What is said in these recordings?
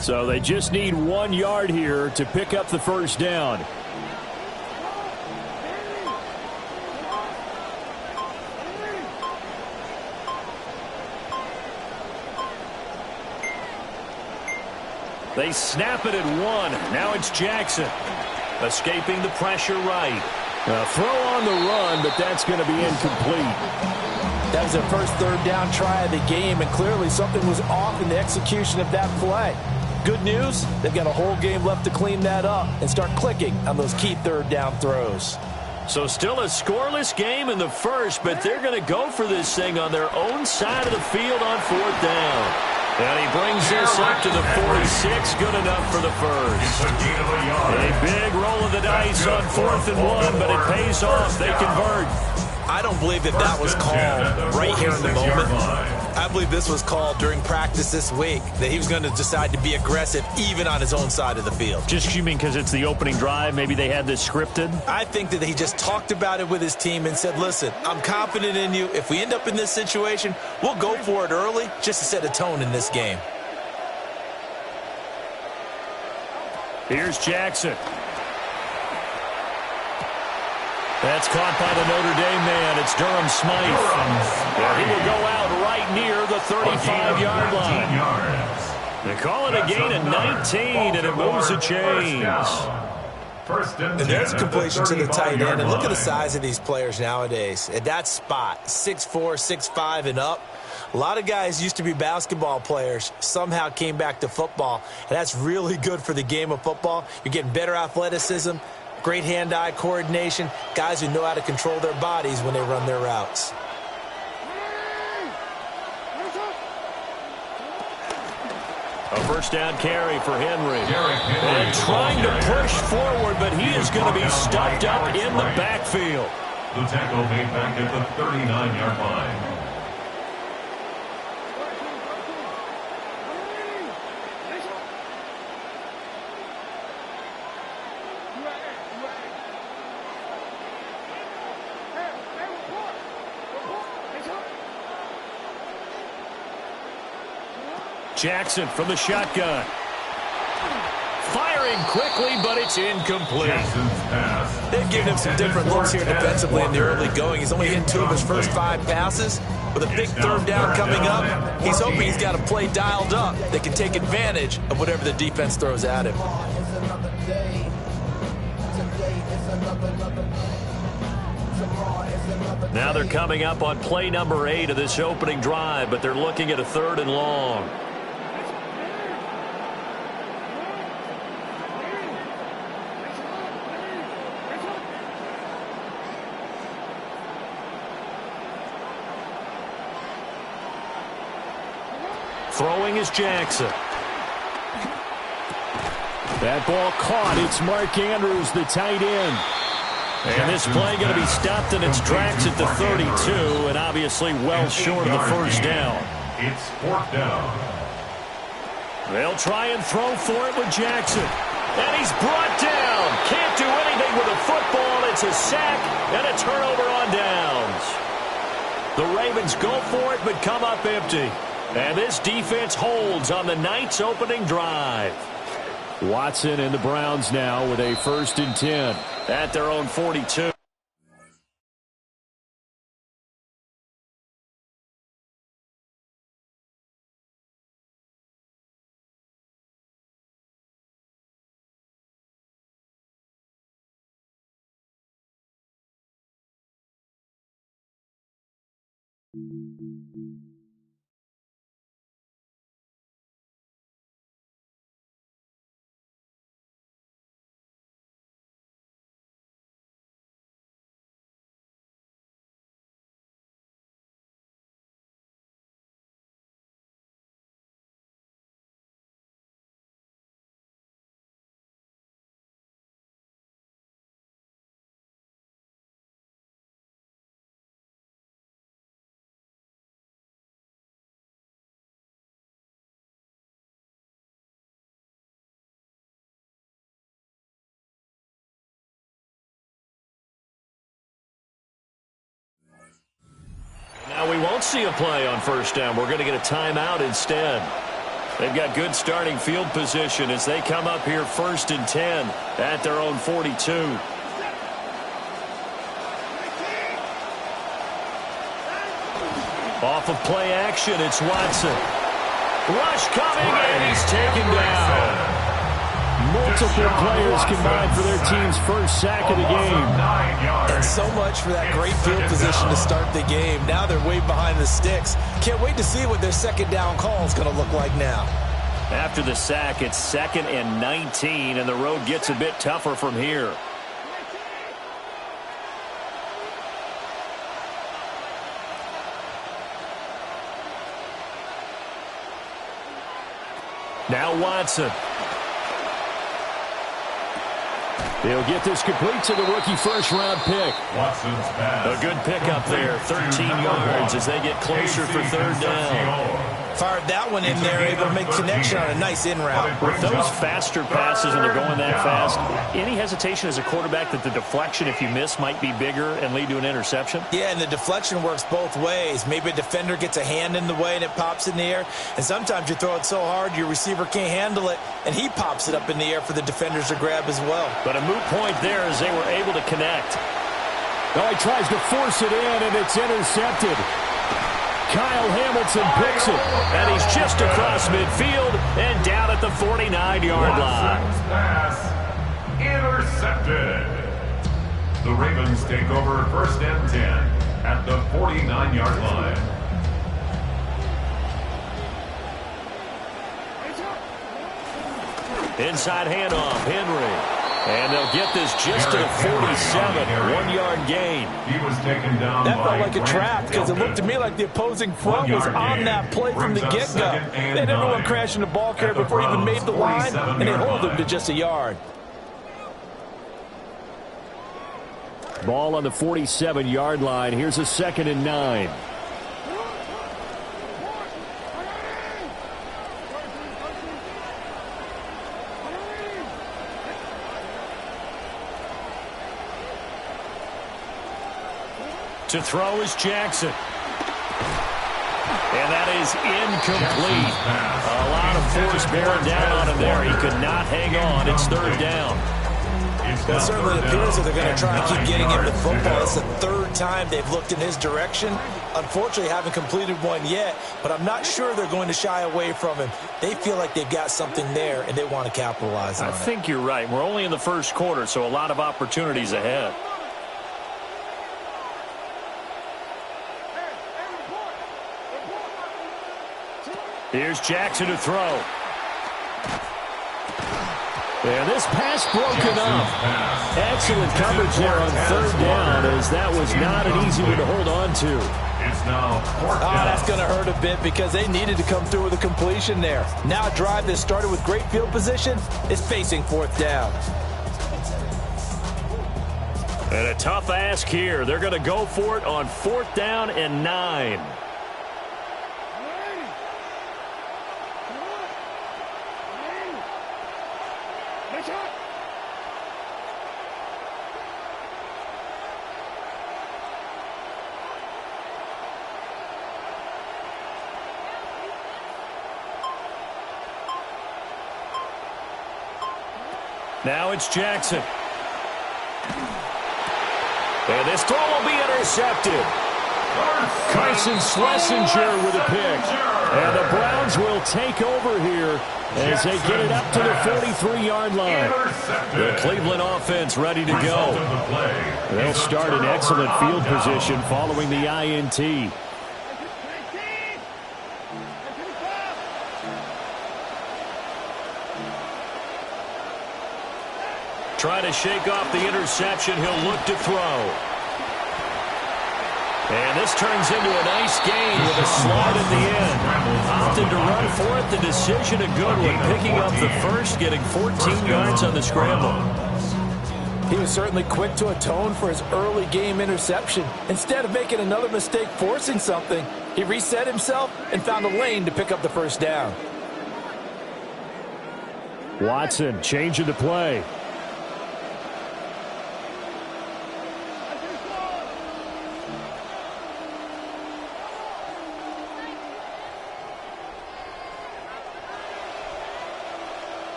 So they just need 1 yard here to pick up the first down. They snap it at 1. Now it's Jackson. Escaping the pressure right. Throw on the run, but that's going to be incomplete. That was their first third down try of the game, and clearly something was off in the execution of that play. Good news, they've got a whole game left to clean that up and start clicking on those key third down throws. So still a scoreless game in the first, but they're going to go for this thing on their own side of the field on 4th down. And he brings this up to the 46, good enough for the first. A big roll of the dice on 4th and 1, but it pays off. They convert. I don't believe that was called right here in the moment. I believe this was called during practice this week, that he was going to decide to be aggressive even on his own side of the field. Just you mean because it's the opening drive, maybe they had this scripted? I think that he just talked about it with his team and said, listen, I'm confident in you. If we end up in this situation, we'll go for it early just to set a tone in this game. Here's Jackson. That's caught by the Notre Dame man. It's Durham Smythe. He will go out right near the 35-yard line. They call it a gain of 19, and it moves the chains. And there's completion to the tight end. And look at the size of these players nowadays. At that spot, 6'4", 6'5", and up. A lot of guys used to be basketball players, somehow came back to football. And that's really good for the game of football. You're getting better athleticism, great hand-eye coordination, guys who know how to control their bodies when they run their routes. A first down carry for Henry. And trying to push forward, but he is going to be stuffed up in the backfield. The tackle made back at the 39-yard line. Jackson from the shotgun. Firing quickly, but it's incomplete. They've given him some different looks here defensively in the early going. He's only hit 2 of his first 5 passes. With a big third down coming up, he's hoping he's got a play dialed up that can take advantage of whatever the defense throws at him. Now they're coming up on play number 8 of this opening drive, but they're looking at a 3rd and long. Throwing is Jackson. That ball caught. It's Mark Andrews, the tight end. And this play going to be stopped in its tracks at the 32, and obviously well short of the first down. It's 4th down. They'll try and throw for it with Jackson. And he's brought down. Can't do anything with a football. It's a sack and a turnover on downs. The Ravens go for it but come up empty. And this defense holds on the Knights' opening drive. Watson and the Browns now with a 1st and 10 at their own 42. won't see a play on first down. We're going to get a timeout instead. They've got good starting field position as they come up here 1st and 10 at their own 42. Off of play action, it's Watson. Rush coming, and he's taken down. Multiple players combined for their team's first sack of the game. And so much for that great field position to start the game. Now they're way behind the sticks. Can't wait to see what their second down call is going to look like now. After the sack, it's 2nd and 19, and the road gets a bit tougher from here. Now Watson. He'll get this complete to the rookie first-round pick. A good pickup there, 13 yards as they get closer for 3rd down. Fired that one in there, able to make connection on a nice in route. With those faster passes and they're going that fast, any hesitation as a quarterback that the deflection, if you miss, might be bigger and lead to an interception? Yeah, and the deflection works both ways. Maybe a defender gets a hand in the way and it pops in the air. And sometimes you throw it so hard your receiver can't handle it, and he pops it up in the air for the defenders to grab as well. But a moot point there as they were able to connect. Oh, he tries to force it in, and it's intercepted. Kyle Hamilton picks it, and he's just across midfield and down at the 49-yard line. Pass intercepted. The Ravens take over 1st and 10 at the 49-yard line. Inside handoff, Henry. And they'll get this just to the 47, 1-yard gain. He was taken down. That felt like a trap because it looked to me like the opposing front was on that play from the get-go. They had everyone crashing the ball carrier before he even made the line, and they hold him to just a yard. Ball on the 47-yard line. Here's a 2nd and 9. To throw is Jackson. And that is incomplete. A lot of force bearing down on him there. He could not hang on. It's 3rd down. It certainly appears that they're going to try and keep getting him the football. It's the 3rd time they've looked in his direction. Unfortunately, haven't completed one yet, but I'm not sure they're going to shy away from him. They feel like they've got something there, and they want to capitalize on it. I think you're right. We're only in the 1st quarter, so a lot of opportunities ahead. Here's Jackson to throw. And this pass broken up. Excellent coverage there on 3rd down, as that was not an easy one to hold on to. It's now 4th down. That's going to hurt a bit because they needed to come through with a completion there. Now a drive that started with great field position is facing 4th down. And a tough ask here. They're going to go for it on 4th down and 9. Now it's Jackson. And this throw will be intercepted. Carson Schlesinger with a pick. And the Browns will take over here as they get it up to the 43-yard line. The Cleveland offense ready to go. They'll start in excellent field position following the INT. Trying to shake off the interception. He'll look to throw. And this turns into a nice gain with a slide at the end. Opted to run for it. The decision a good one. Picking up the first, getting 14 yards on the scramble. He was certainly quick to atone for his early game interception. Instead of making another mistake forcing something, he reset himself and found a lane to pick up the first down. Watson changing the play.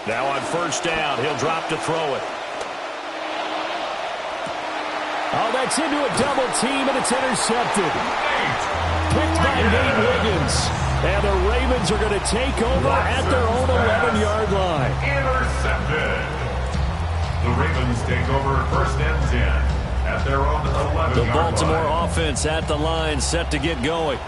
Now on first down, he'll drop to throw it. Oh, that's into a double team, and it's intercepted. Picked by Nate Wiggins. And the Ravens are going to take over at their own 11-yard line. Intercepted. The Ravens take over first and 10 at their own 11-yard line. The Baltimore offense at the line, set to get going.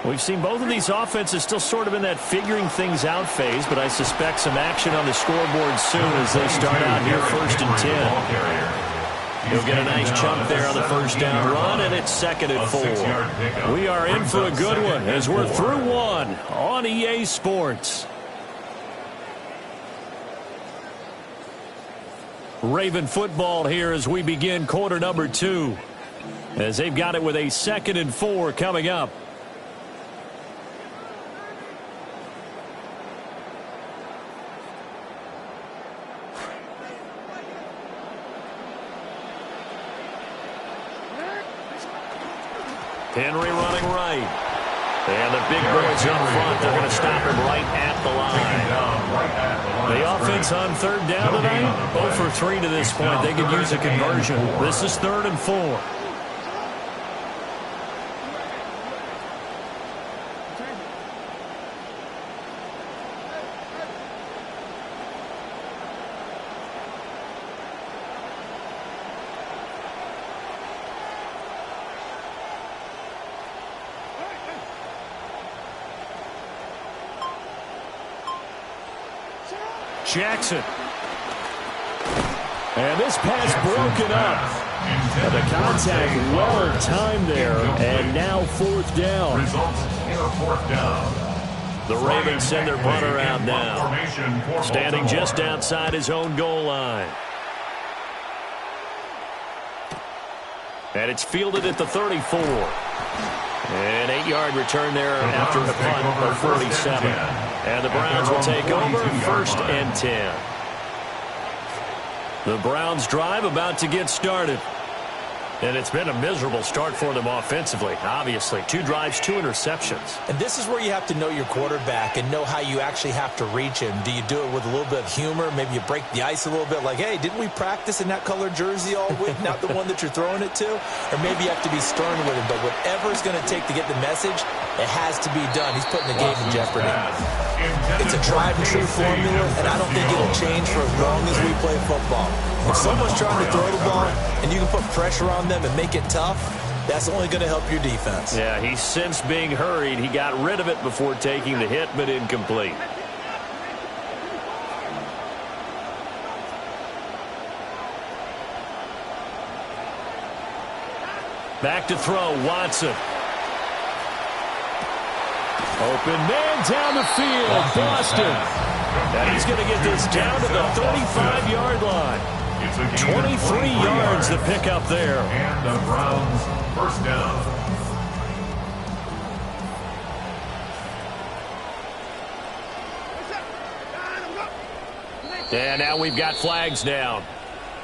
We've seen both of these offenses still sort of in that figuring things out phase, but I suspect some action on the scoreboard soon as they start out here first and 10. He'll get a nice chunk there on the first down run, and it's second and 4. We are in for a good one as we're through one on EA Sports. Raven football here as we begin quarter number 2, as they've got it with a second and 4 coming up. Henry running right. And the big boys up front, they're going to stop him right at the line. The offense on third down tonight, 0 for 3 to this point. They could use a conversion. This is third and 4. Jackson. And this pass broken up. And the contact well timed there. And now fourth down. Results in a fourth down. The Ravens send their punter out now. Standing just outside his own goal line. And it's fielded at the 34. An 8-yard return there after a punt of 47. And the Browns will take over first and 10. The Browns drive about to get started. And it's been a miserable start for them offensively, obviously. 2 drives, 2 interceptions. And this is where you have to know your quarterback and know how you actually have to reach him. Do you do it with a little bit of humor? Maybe you break the ice a little bit like, hey, didn't we practice in that colored jersey all week, not the one that you're throwing it to? Or maybe you have to be stern with him. But whatever it's going to take to get the message, it has to be done. He's putting the game in jeopardy. It's a tried-and-true formula, and I don't think it'll change for as long as we play football. If someone's trying to throw the ball and you can put pressure on them and make it tough, that's only going to help your defense. Yeah, he's since being hurried. He got rid of it before taking the hit, but incomplete. Back to throw, Watson. Open man down the field, Boston. And he's going to get this down to the 35-yard line. 23 yards to pick up there. And the Browns first down. And now we've got flags down.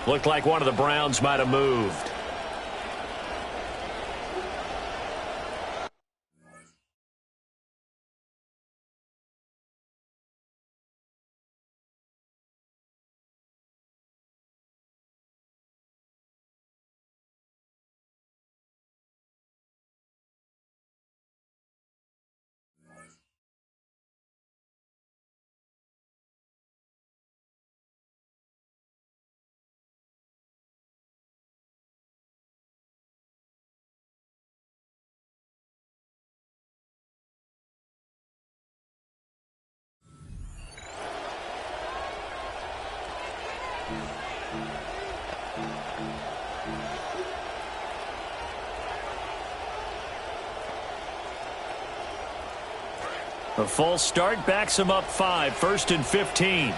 Looked like one of the Browns might have moved. A false start backs him up 5, first and 15.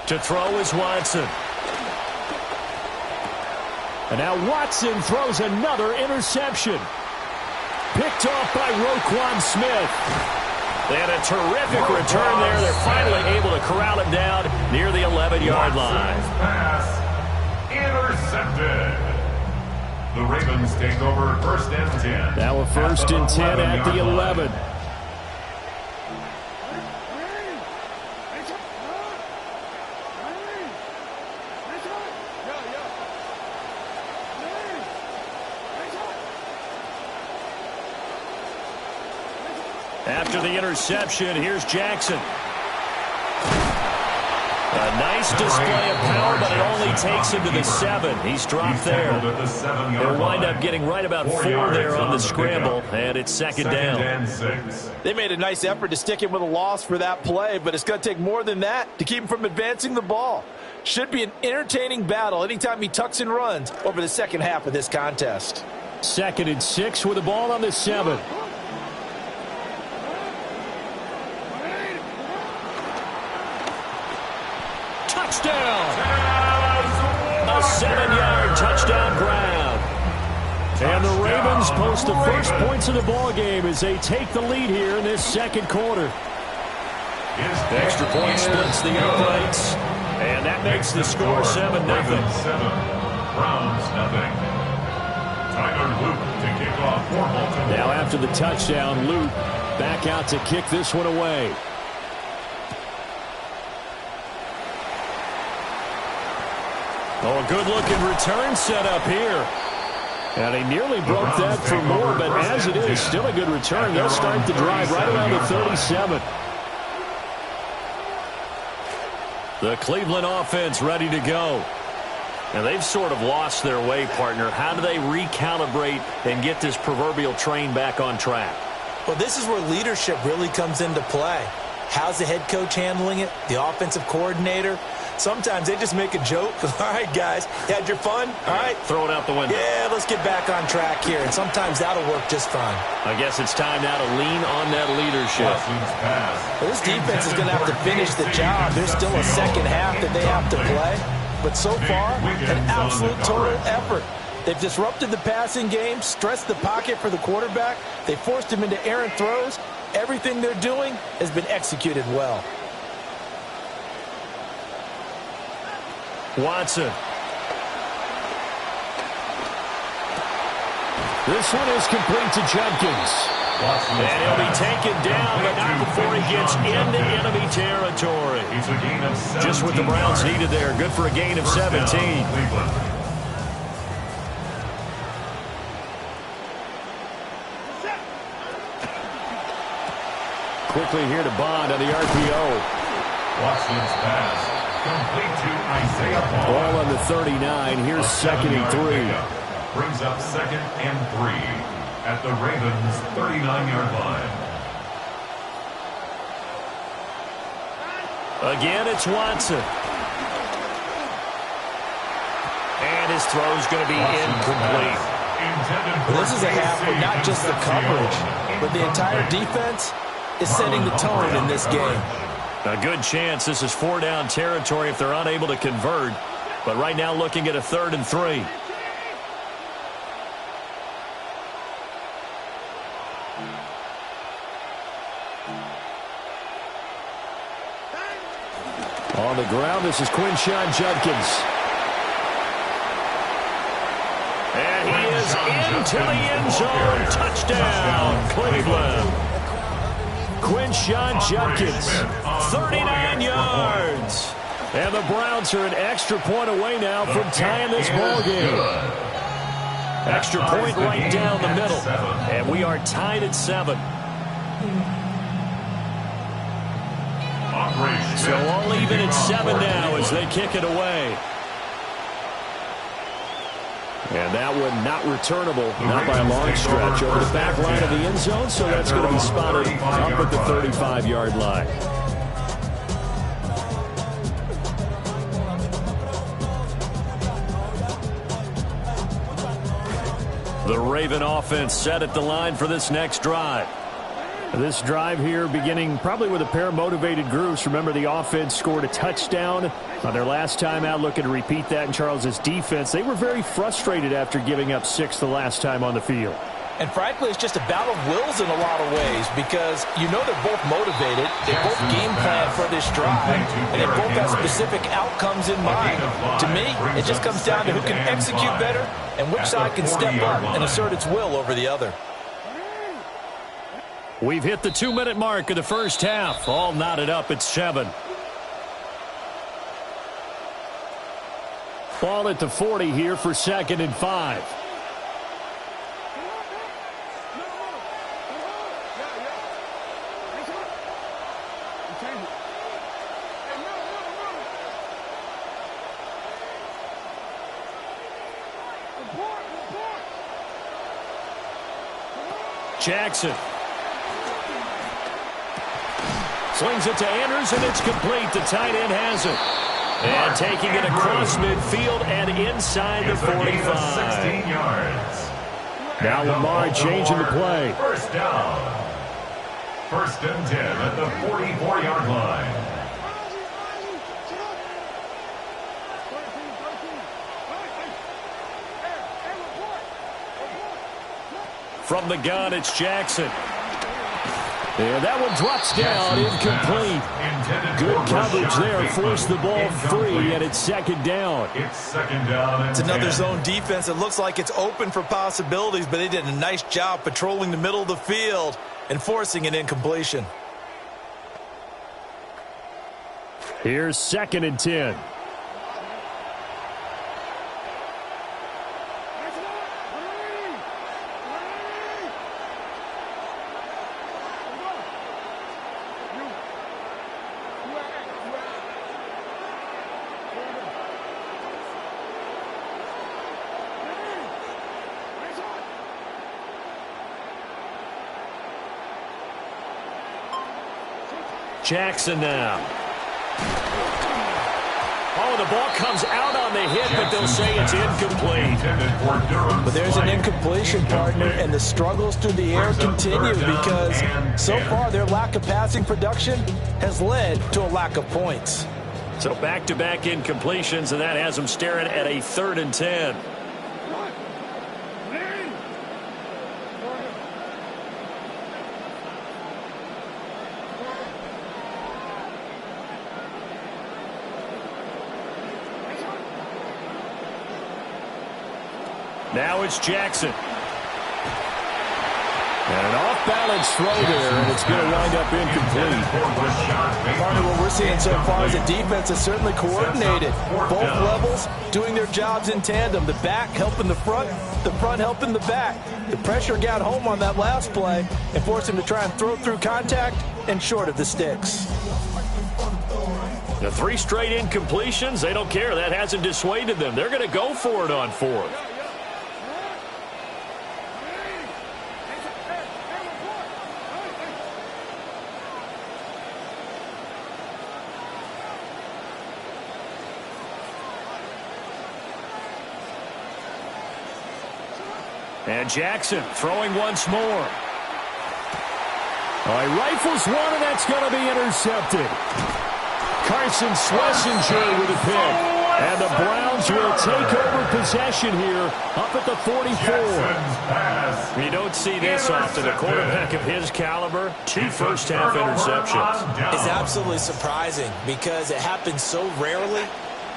To throw is Watson. And now Watson throws another interception. Picked off by Roquan Smith. And a terrific return there. They're finally able to corral him down near the 11-yard line. Pass intercepted. The Ravens take over first and 10. Now a first and 10 at the 11. After the interception, here's Jackson. A nice display of power, but it only takes him to the 7. He's dropped there. They'll wind up getting right about 4 there on the scramble, and it's second down. They made a nice effort to stick him with a loss for that play, but it's going to take more than that to keep him from advancing the ball. Should be an entertaining battle anytime he tucks and runs over the second half of this contest. 2nd and 6 with the ball on the 7. Touchdown! A 7-yard touchdown ground. And the Ravens post the first points of the ball game as they take the lead here in this second quarter. The extra point splits the uprights, and that makes the score 7-0. Browns nothing. Tyler Luke to kick off for Baltimore. Now after the touchdown, Luke back out to kick this one away. Oh, a good-looking return set up here. And he nearly broke that for more, but as it is, still a good return. They'll start the drive right around the 37. The Cleveland offense ready to go. And they've sort of lost their way, partner. How do they recalibrate and get this proverbial train back on track? Well, this is where leadership really comes into play. How's the head coach handling it? The offensive coordinator? Sometimes they just make a joke. All right, guys, you had your fun? All right. Throw it out the window. Yeah, let's get back on track here. And sometimes that'll work just fine. I guess it's time now to lean on that leadership. Well, this defense is going to have to finish the job. There's still a second half that they have to play. But so far, an absolute total effort. They've disrupted the passing game, stressed the pocket for the quarterback. They forced him into errant throws. Everything they're doing has been executed well. Watson. This one is complete to Jenkins. And he'll be taken down, but not before he gets into enemy territory. Just what the Browns needed there. Good for a gain of 17. Quickly here to Bond on the RPO. Watson's pass. Complete to Isaiah Bond. Ball on the 39. Here's 2nd and 3. Brings up 2nd and 3 at the Ravens' 39-yard line. Again, it's Watson. And his throw's going to be incomplete. Well, this is a half where not just the coverage, but the entire defense is setting the tone in this game. A good chance this is 4-down territory if they're unable to convert. But right now looking at a 3rd and 3. On the ground, this is Quinshawn Judkins. And he is into the end zone. Touchdown, Cleveland. Quinshawn Judkins, 39 yards. And the Browns are an extra point away now from tying this ball game. Extra point right down the middle. And we are tied at 7. So all even at 7 now as they kick it away. And that one not returnable, not by a long stretch, over the back line of the end zone, so that's going to be spotted up at the 35-yard line. The Raven offense set at the line for this next drive. This drive here beginning probably with a pair of motivated groups. Remember, the offense scored a touchdown on their last time out, looking to repeat that in Charles's defense. They were very frustrated after giving up 6 the last time on the field. And frankly, it's just a battle of wills in a lot of ways because you know they're both motivated. They both game plan for this drive, and they both have specific outcomes in mind. To me, it just comes down to who can execute better and which side can step up and assert its will over the other. We've hit the 2-minute mark of the first half. All knotted up at 7. Ball at the 40 here for 2nd and 5. Jackson. Slings it to Andrews, and it's complete. The tight end has it. And taking it across midfield and inside the 45. 16 yards. Now Lamar changing the play. First down. 1st and 10 at the 44-yard line. From the gun, it's Jackson. And that one drops down, incomplete. Good coverage there, forced the ball free, and it's 2nd down. It's 2nd down. It's another zone defense. It looks like it's open for possibilities, but they did a nice job patrolling the middle of the field and forcing an incompletion. Here's 2nd and 10. Jackson now. Oh, the ball comes out on the hit, but they'll say it's incomplete. But there's an incompletion, partner, and the struggles through the air continue because so far their lack of passing production has led to a lack of points. So back-to-back incompletions, and that has them staring at a 3rd and 10. Now it's Jackson. And an off-balance throw there, and it's going to wind up incomplete. Partner, what we're seeing so far is the defense is certainly coordinated. Both levels doing their jobs in tandem. The back helping the front helping the back. The pressure got home on that last play and forced him to try and throw through contact and short of the sticks. The 3 straight incompletions, they don't care. That hasn't dissuaded them. They're going to go for it on 4th. And Jackson throwing once more. He rifles one, and that's going to be intercepted. Carson Schlesinger with a pick. And the Browns will take over possession here up at the 44. You don't see this often. A quarterback of his caliber, 2 first-half interceptions. It's absolutely surprising because it happens so rarely.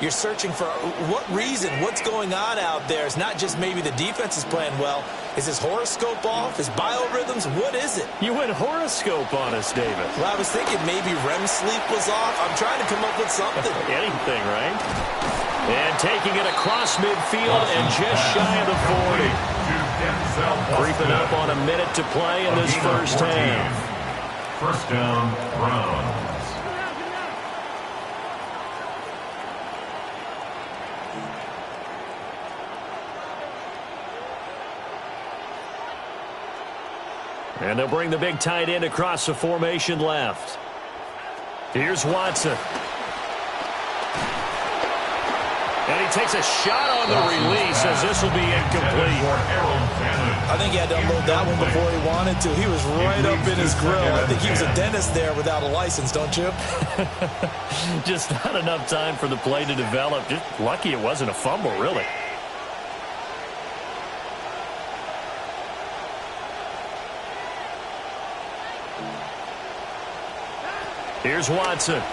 You're searching for what reason, what's going on out there. It's not just maybe the defense is playing well. Is his horoscope off? His biorhythms? What is it? You went horoscope on us, David. Well, I was thinking maybe REM sleep was off. I'm trying to come up with something. Anything, right? And taking it across midfield and just shy of the 40. Creeping up on a minute to play in this first half. First down, Browns. And they'll bring the big tight end across the formation left. Here's Watson. And he takes a shot on the release as this will be incomplete. I think he had to unload that one before he wanted to. He was right up in his grill. I think he was a dentist there without a license, don't you? Just not enough time for the play to develop. Just lucky it wasn't a fumble, really. Here's Watson.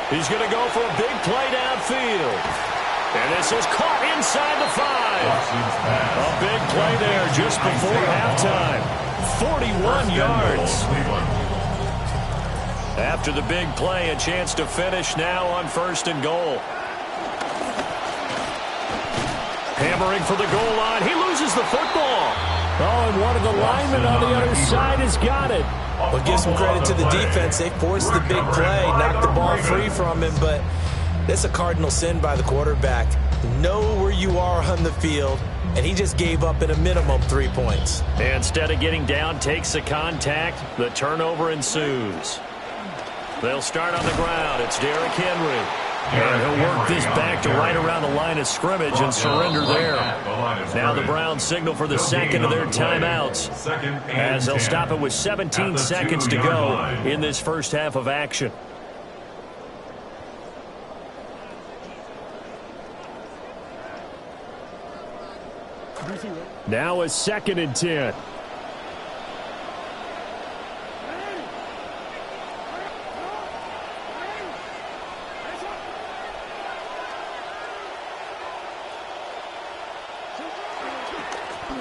He's going to go for a big play downfield. And this is caught inside the 5. A big play there just before halftime. 41 yards. After the big play, a chance to finish now on 1st and goal. Hammering for the goal line. He loses the football. Oh, and one of the linemen on the other side has got it. Well, give some credit to the defense. They forced the big play, knocked the ball free from him, but that's a cardinal sin by the quarterback. Know where you are on the field, and he just gave up at a minimum 3 points. Instead of getting down, takes the contact. The turnover ensues. They'll start on the ground. It's Derrick Henry. And he'll work this back to right around the line of scrimmage and surrender there. Now the Browns signal for the second of their timeouts as they'll stop it with 17 seconds to go in this first half of action. Now a 2nd and 10.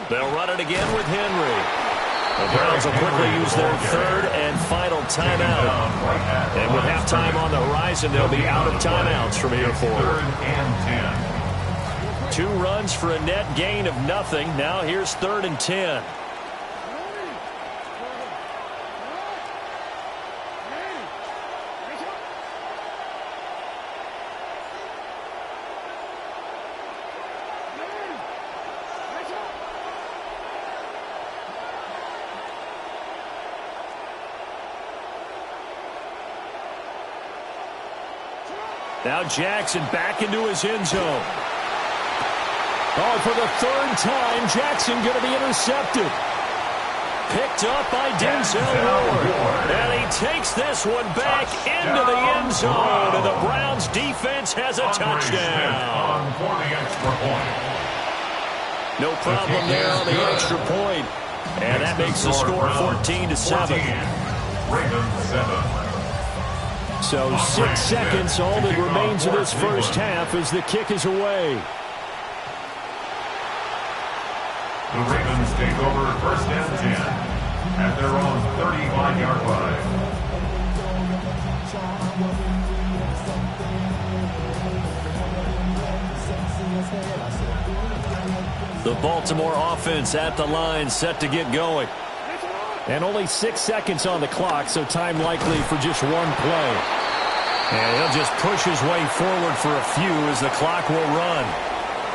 They'll run it again with Henry. The Browns will quickly use their 3rd and final timeout. And with halftime on the horizon, they'll be out of timeouts from here forward. 2 runs for a net gain of nothing. Now here's 3rd and 10. Now Jackson back into his end zone. Oh, for the 3rd time, Jackson going to be intercepted. Picked up by Denzel Ward. And he takes this one back into the end zone. And the Browns defense has a touchdown. No problem there on the extra point. And that makes the score 14-7. Ravens 7. So 6 seconds, all that remains of this first half as the kick is away. The Ravens take over 1st and 10 at their own 35-yard line. The Baltimore offense at the line, set to get going. And only 6 seconds on the clock, so time likely for just one play. And he'll just push his way forward for a few as the clock will run.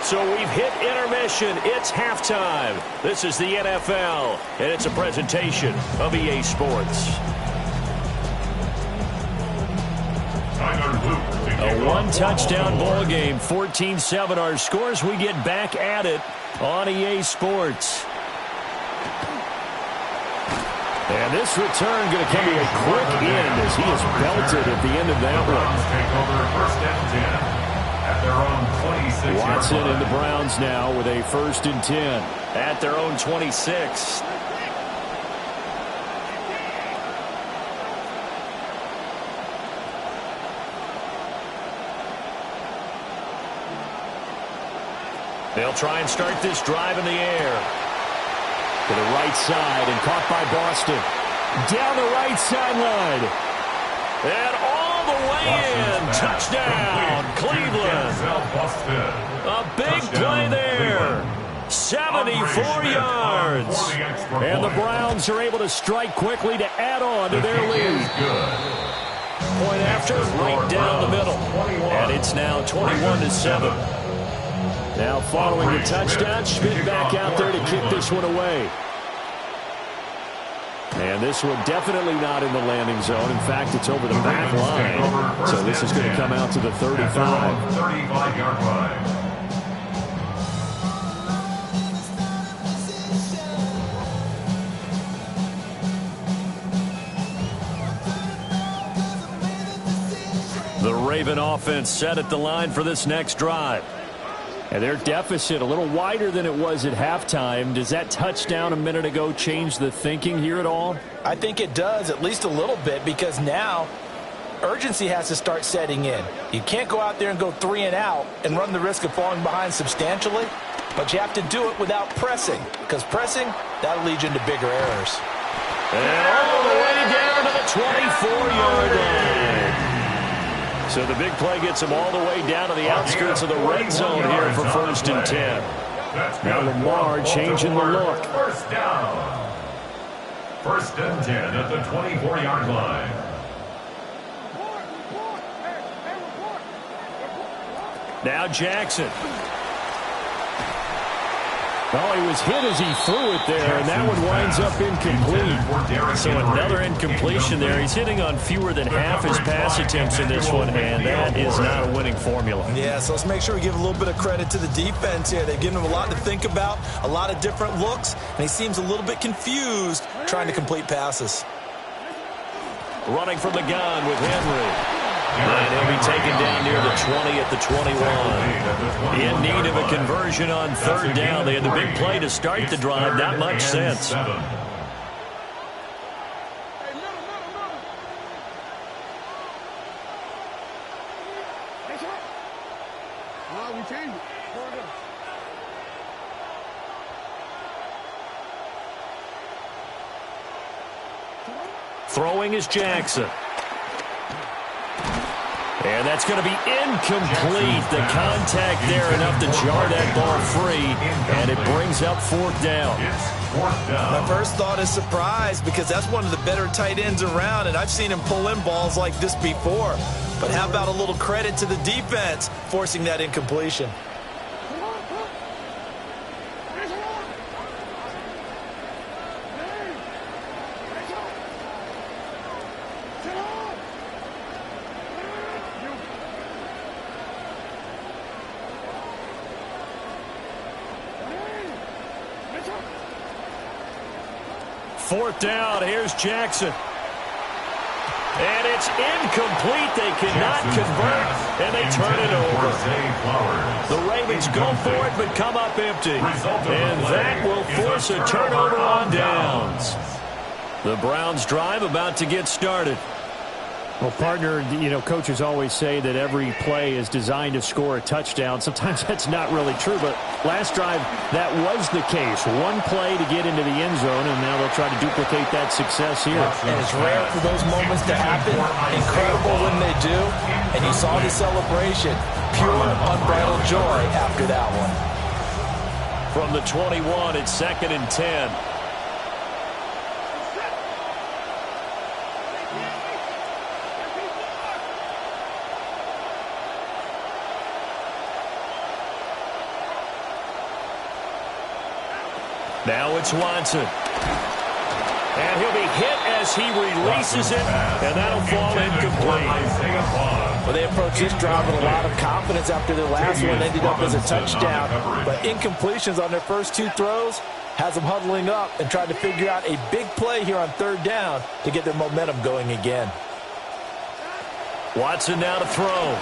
So we've hit intermission. It's halftime. This is the NFL, and it's a presentation of EA Sports. A one-touchdown ball game, 14-7 our scores. We get back at it on EA Sports. And this return going to come to a quick end as he is belted at the end of that one. Watson and the Browns now with a 1st and 10 at their own 26. They'll try and start this drive in the air. To the right side and caught by Boston. Down the right sideline. And all the way in. Touchdown, Cleveland. A big play there. 74 yards. And the Browns are able to strike quickly to add on to their lead. Point after, right down the middle. And it's now 21-7. Now following the touchdown, Schmidt back out there to kick this one away. And this one definitely not in the landing zone. In fact, it's over the back line. So this is going to come out to the 35. 35-yard line. The Raven offense set at the line for this next drive. And their deficit a little wider than it was at halftime. Does that touchdown a minute ago change the thinking here at all? I think it does, at least a little bit, because now urgency has to start setting in. You can't go out there and go 3 and out and run the risk of falling behind substantially, but you have to do it without pressing, because pressing, that'll lead you into bigger errors. And all the way down to the 24-yard line. So the big play gets him all the way down to the outskirts of the red zone here for 1st and 10. Now Lamar changing the look. First down. 1st and 10 at the 24-yard line. Now Jackson. Well, he was hit as he threw it there, and that one winds up incomplete. So another incompletion there. He's hitting on fewer than half his pass attempts in this one, and that is not a winning formula. Yeah, so let's make sure we give a little bit of credit to the defense here. They've given him a lot to think about, a lot of different looks, and he seems a little bit confused trying to complete passes. Running from the gun with Henry. And he'll be taken down near the 20 at the 21. In need of a conversion on 3rd down. They had the big play to start the drive. Not much sense. Throwing is Jackson. And that's going to be incomplete. The contact there enough to jar that ball free, and it brings up 4th down. My first thought is surprise, because that's one of the better tight ends around, and I've seen him pull in balls like this before. But how about a little credit to the defense forcing that incompletion? Fourth down, here's Jackson. And it's incomplete. They cannot convert, and they turn it over. The Ravens go for it, but come up empty. And that will force a turnover on downs. The Browns drive about to get started. Well, partner, you know, coaches always say that every play is designed to score a touchdown. Sometimes that's not really true, but last drive, that was the case. One play to get into the end zone, and now they'll try to duplicate that success here. And it's rare for those moments to happen. Incredible when they do. And you saw the celebration. Pure, unbridled joy after that one. From the 21, it's 2nd and 10. Now it's Watson. And he'll be hit as he releases it, and that'll fall incomplete. Well, they approached this drive with a lot of confidence after their last one ended up as a touchdown. But incompletions on their first 2 throws has them huddling up and trying to figure out a big play here on 3rd down to get their momentum going again. Watson now to throw.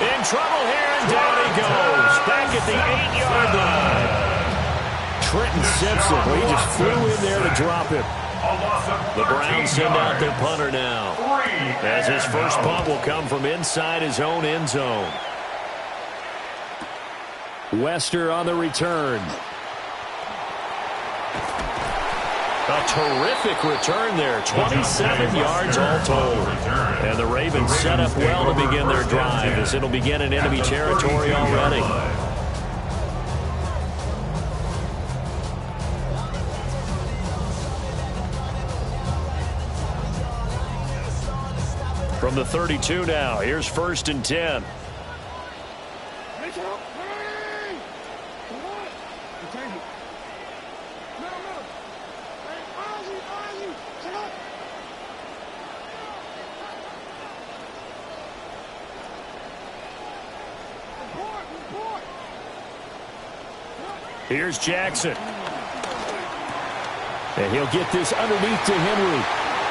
In trouble here, and down he goes. Back at the 8-yard line. Trenton Simpson, well, he just flew in there to drop him. The Browns send out their punter now, as his first punt will come from inside his own end zone. Wester on the return. A terrific return there, 27 yards all told. And the Ravens set up well to begin their drive, as it'll begin in enemy territory already. From the 32 now, here's 1st and 10. Here's Jackson. And he'll get this underneath to Henry.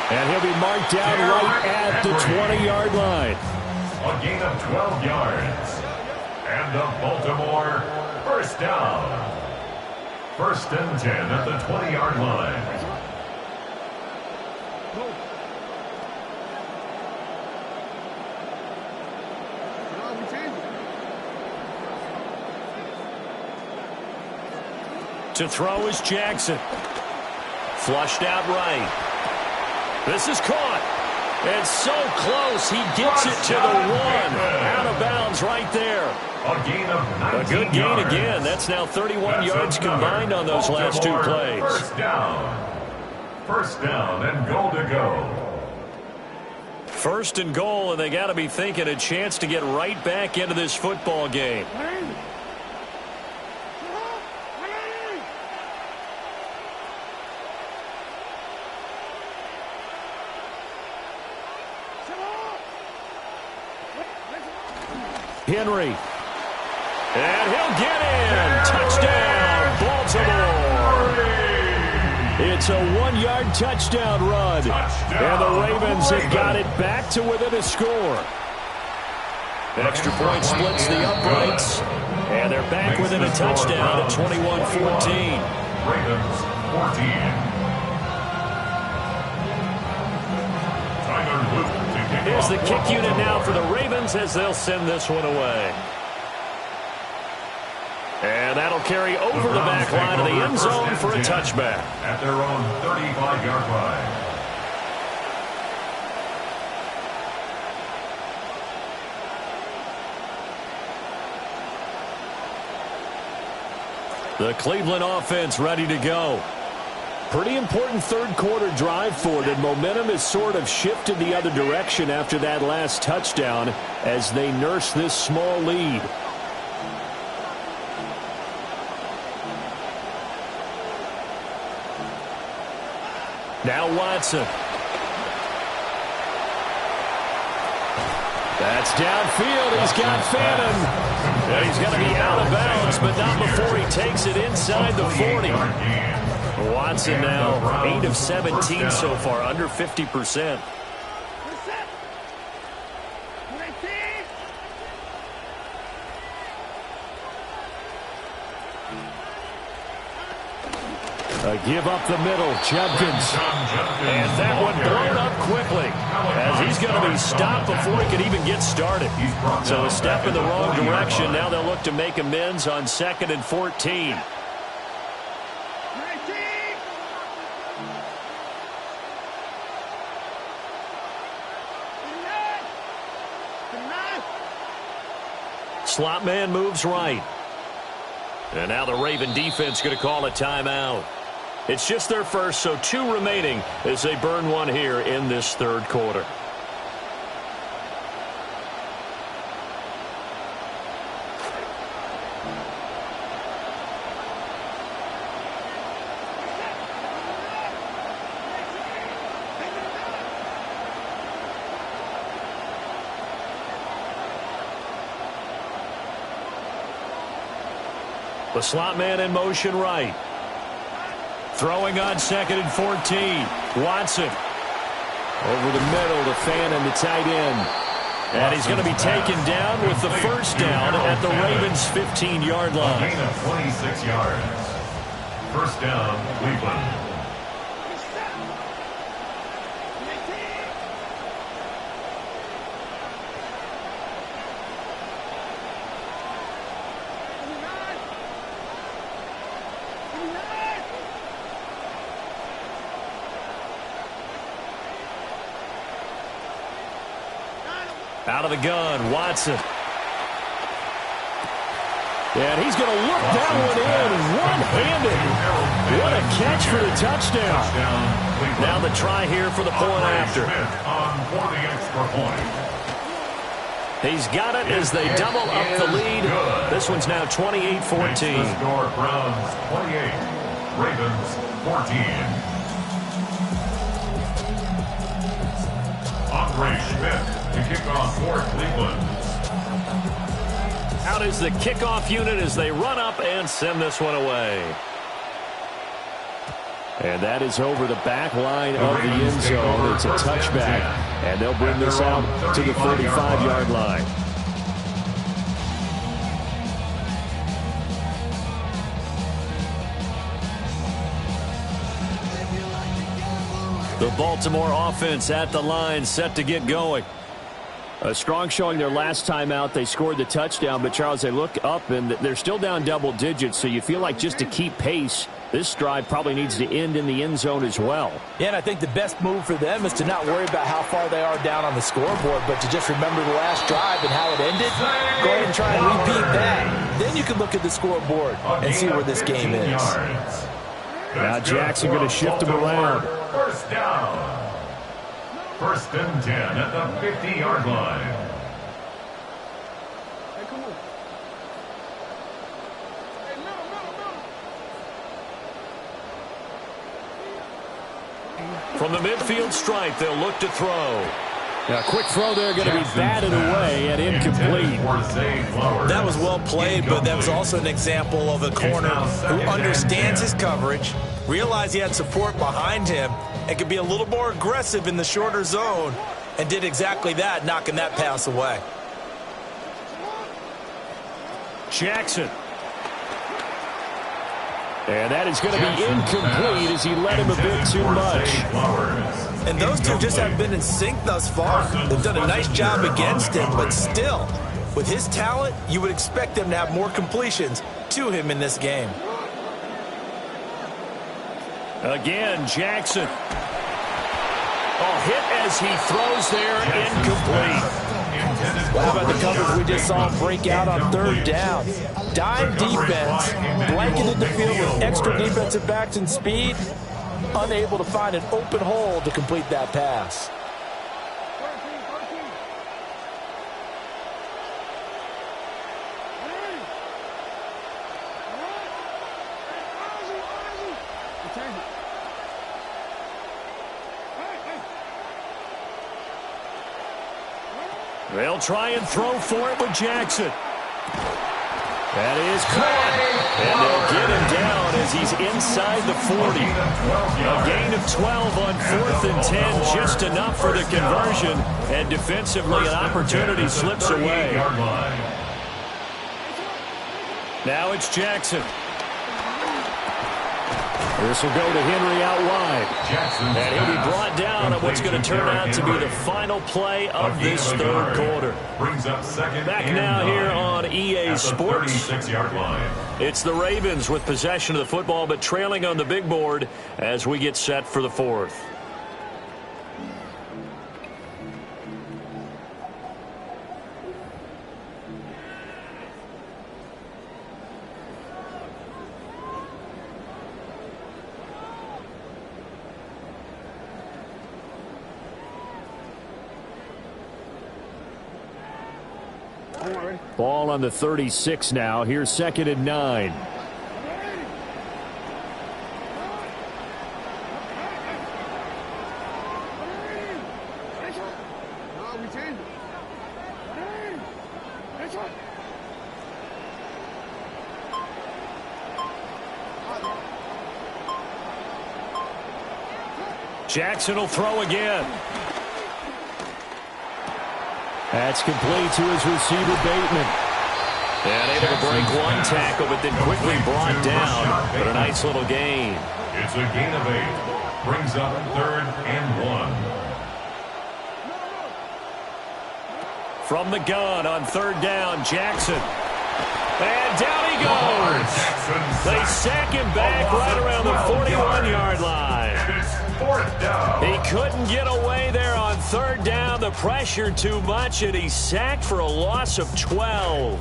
And he'll be marked down right at the 20-yard line. A gain of 12 yards. And the Baltimore first down. 1st and 10 at the 20-yard line. To throw is Jackson. Flushed out right. This is caught. And so close. He gets it to the one. Out of bounds right there. A good gain again. That's now 31 yards combined on those last two plays. First down and goal to go. First and goal, and they got to be thinking a chance to get right back into this football game. Henry. And he'll get in. Touchdown, Baltimore. It's a 1-yard touchdown run. And the Ravens have got it back to within a score. Extra point splits the uprights. And they're back within a touchdown at 21-14. Ravens 14. Here's the kick unit now for the Ravens as they'll send this one away. And that'll carry over the back line of the end zone for a touchback. At their own 35-yard line. The Cleveland offense ready to go. Pretty important third-quarter drive for them. Momentum has sort of shifted the other direction after that last touchdown as they nurse this small lead. Now Watson. That's downfield. He's got Phantom. And he's going to be out of bounds, but not before he takes it inside the 40. Watson now 8 of 17 so far, under 50%. A give up the middle, Judkins. And that one blown up quickly as he's going to be stopped before he can even get started. So a step in the wrong direction. Now they'll look to make amends on 2nd and 14. Slot man moves right. And now the Raven defense going to call a timeout. It's just their first, so 2 remaining as they burn one here in this third quarter. The slot man in motion right. Throwing on 2nd and 14. Watson. Over the middle to Phantom, the tight end. And he's going to be taken down with the first down at the Ravens' 15-yard line. A gain of 26 yards. First down, Cleveland. Out of the gun, Watson. And he's going to look that one in one-handed. What a catch for the touchdown. Now the try here for the point after. He's got it as they double up the lead. This one's now 28-14. Score Browns 28, Ravens 14. Andre Schmidt to kick off for Cleveland. Out is the kickoff unit as they run up and send this one away. And that is over the back line of the end zone. It's a touchback, and they'll bring this out to the 35-yard line. The Baltimore offense at the line, set to get going. A strong showing their last time out. They scored the touchdown, but, Charles, they look up, and they're still down double digits, so you feel like just to keep pace, this drive probably needs to end in the end zone as well. Yeah, and I think the best move for them is to not worry about how far they are down on the scoreboard, but to just remember the last drive and how it ended. Go ahead and try and repeat that. Then you can look at the scoreboard and see where this game is. Now Jackson going to shift him around. First down. First and 10 at the 50-yard line. From the midfield stripe, they'll look to throw. Now, quick throw there, going to be batted away and incomplete. That was well played, but that was also an example of a corner who understands his coverage, realized he had support behind him, and could be a little more aggressive in the shorter zone, and did exactly that, knocking that pass away. Jackson. And that is going to be incomplete as he led him a bit too much. And those two just haven't been in sync thus far. They've done a nice job against him, but still, with his talent, you would expect them to have more completions to him in this game. Again, Jackson. Oh, hit as he throws there, incomplete. Well, how about the coverage we just saw him break out on third down? Dime defense, blanketed the field with extra defensive backs and speed, unable to find an open hole to complete that pass. They'll try and throw for it with Jackson. That is caught. And they'll get him down as he's inside the 40. A gain of 12 on 4th and 10, just enough for the conversion. And defensively, an opportunity slips away. Now it's Jackson. This will go to Henry out wide. And he'll be brought down on what's going to turn out to be the final play of this third quarter. Back now here on EA Sports. It's the Ravens with possession of the football, but trailing on the big board as we get set for the fourth. Ball on the 36 now. Here's 2nd and 9. Jackson will throw again. That's complete to his receiver, Bateman. And able to break one tackle, but then quickly brought down. But a nice little gain. It's a gain of 8. Brings up 3rd and 1. From the gun on 3rd down, Jackson. And down he goes. They sack him back right around the 41-yard line. He couldn't get away there on 3rd down. The pressure too much, and he's sacked for a loss of 12.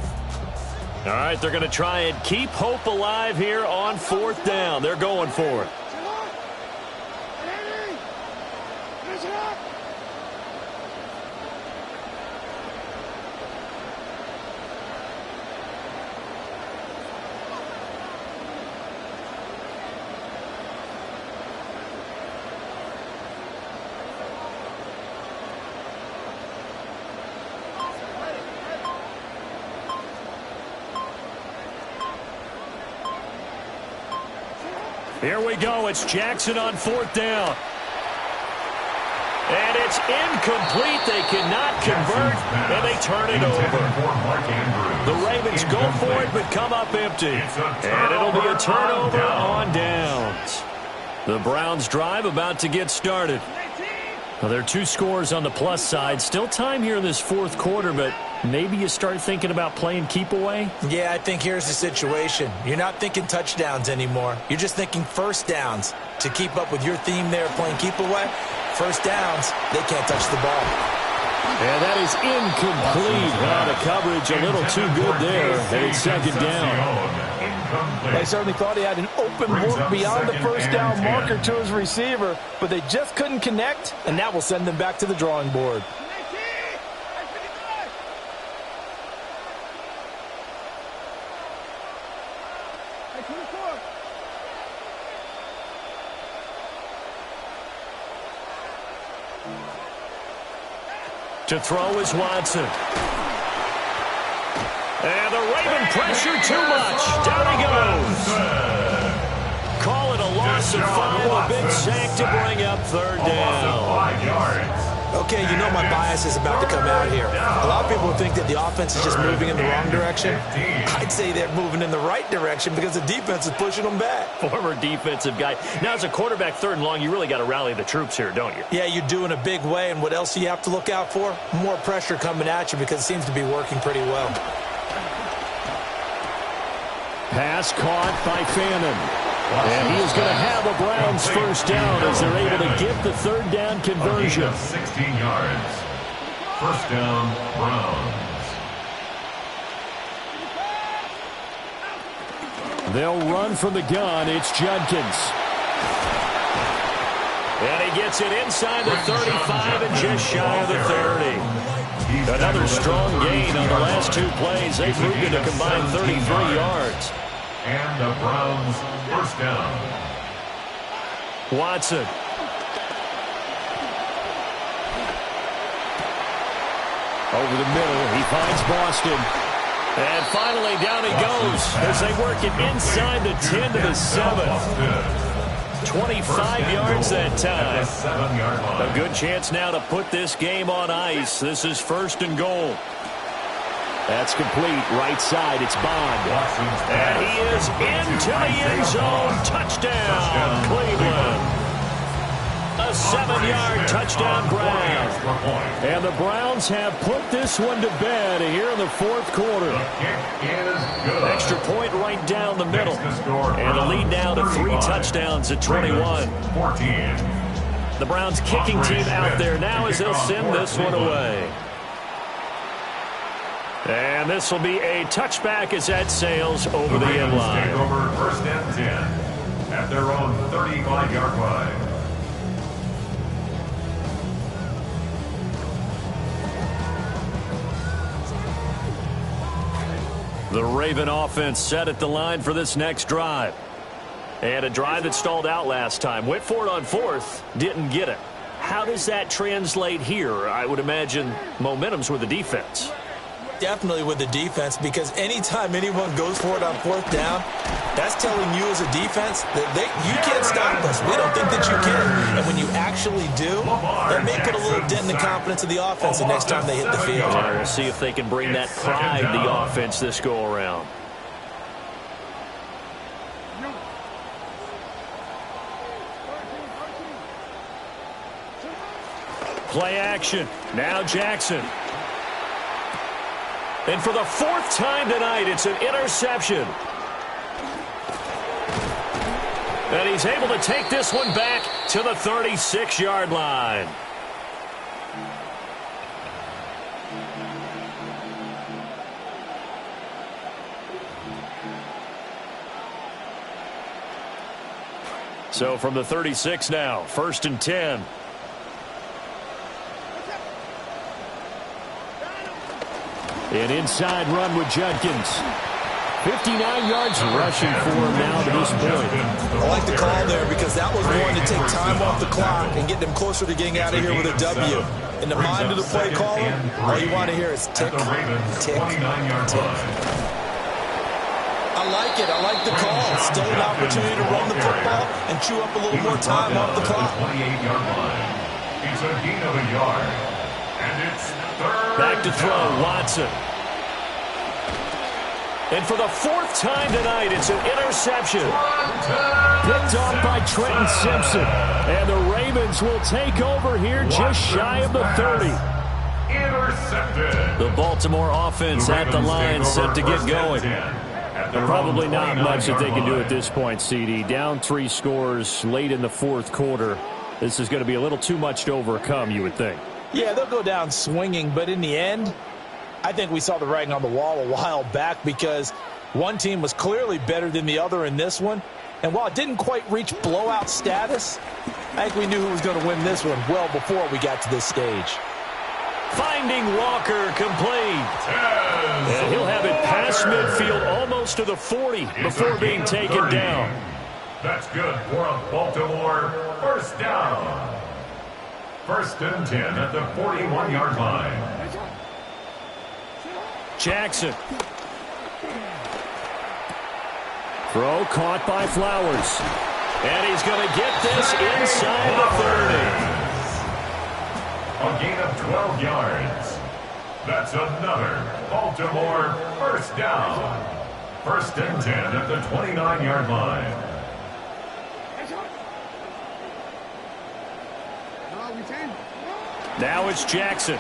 All right, they're going to try and keep hope alive here on 4th down. They're going for it. Here we go. It's Jackson on 4th down. And it's incomplete. They cannot convert, and they turn it over. The Ravens go for it, but come up empty. And it'll be a turnover on downs. The Browns drive about to get started. Well, there are 2 scores on the plus side. Still time here in this fourth quarter, but maybe you start thinking about playing keep away? Yeah, I think here's the situation. You're not thinking touchdowns anymore. You're just thinking first downs. To keep up with your theme there, playing keep away, first downs, they can't touch the ball. And that is incomplete. The coverage a little too good there, and it's second down. They certainly thought he had an open look beyond the first down marker to his receiver, but they just couldn't connect, and that will send them back to the drawing board. To throw is Watson. And the Raven pressure too much. Down he goes. Call it a loss of 5, a big sack to bring up third down. Okay, you know my bias is about to come out here. A lot of people think that the offense is just moving in the wrong direction. I'd say they're moving in the right direction because the defense is pushing them back. Former defensive guy. Now, as a quarterback, third and long, you really got to rally the troops here, don't you? Yeah, you do in a big way, and what else do you have to look out for? More pressure coming at you because it seems to be working pretty well. Pass caught by Fannin. And he is going to have a Browns first down as they're able to get the third down conversion. 16 yards. First down, Browns. They'll run from the gun. It's Judkins. And he gets it inside the 35 and just shy of the 30. Another strong gain on the last 2 plays. They've moved it a combined 33 yards. And the Browns first down. Watson. Over the middle, he finds Boston. And finally down he goes as they work it inside the 10 to the 7. 25 yards that time. A good chance now to put this game on ice. This is first and goal. That's complete. Right side, it's Bond. And he is into the end zone. Touchdown, Cleveland. A 7-yard touchdown, Browns. And the Browns have put this one to bed here in the fourth quarter. Extra point right down the middle. And a lead now to 3 touchdowns at 21. The Browns kicking team out there now as they'll send this one away. And this will be a touchback as that sails over the end line. Take over first and 10 at their own 35-yard line. The Raven offense set at the line for this next drive. And a drive that stalled out last time. Went for it on 4th, didn't get it. How does that translate here? I would imagine momentum's with the defense. Definitely with the defense, because anytime anyone goes for it on 4th down, that's telling you as a defense that you can't stop us. We don't think that you can. And when you actually do, that may put a little dent in the confidence of the offense the next time they hit the field. We'll see if they can bring that pride to the offense this go-around. Play action. Now Jackson. And for the 4th time tonight, it's an interception. And he's able to take this one back to the 36-yard line. So from the 36 now, 1st and 10. An inside run with Judkins. 59 yards rushing for him now to this point. I like the call there because that was one to take time off the clock and get them closer to getting out of here with a W. In the mind of the play caller, all you want to hear is tick, tick, tick. I like it. I like the call. Still an opportunity to run the football and chew up a little more time off the clock. 28-yard line. It's a gain of a yard. And it's third Back to throw, down. Watson. And for the fourth time tonight, it's an interception. Picked off by Trenton Simpson. And the Ravens will take over here just shy of the 30. Intercepted. The Baltimore offense at the line set to get going. Probably not much that they can do at this point, CD. Down 3 scores late in the fourth quarter. This is going to be a little too much to overcome, you would think. Yeah, they'll go down swinging, but in the end, I think we saw the writing on the wall a while back because one team was clearly better than the other in this one. And while it didn't quite reach blowout status, I think we knew who was going to win this one well before we got to this stage. Finding Walker complete. And he'll have it past midfield almost to the 40 before being taken down. That's good for a Baltimore first down. 1st and 10 at the 41-yard line. Jackson. Throw caught by Flowers. And he's going to get this inside the 30. A gain of 12 yards. That's another Baltimore first down. 1st and 10 at the 29-yard line. Now it's Jackson.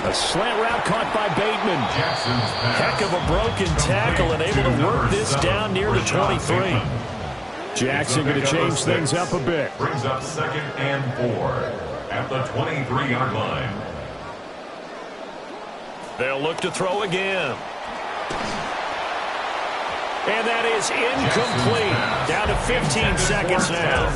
A slant route caught by Bateman. Heck of a broken tackle and able to work this down near the 23. Jackson going to change things up a bit. Brings up 2nd and 4 at the 23-yard line. They'll look to throw again. And that is incomplete. Down to 15 seconds now.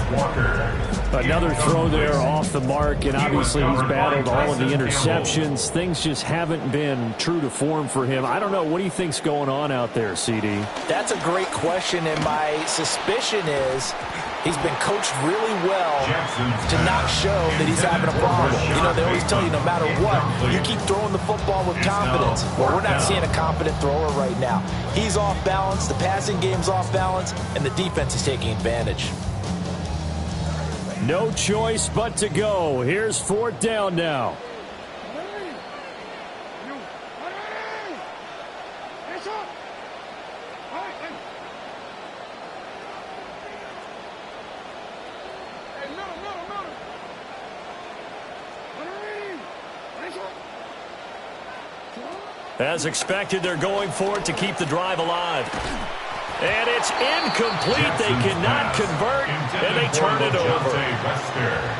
Another throw there off the mark, and obviously he's battled all of the interceptions. Things just haven't been true to form for him. I don't know. What do you think's going on out there, CD? That's a great question, and my suspicion is he's been coached really well to not show that he's having a problem. You know, they always tell you no matter what, you keep throwing the football with confidence. Well, we're not seeing a confident thrower right now. He's off balance, the passing game's off balance, and the defense is taking advantage. No choice but to go. Here's 4th down now. As expected, they're going for it to keep the drive alive. And it's incomplete. They cannot convert, and they turn it over.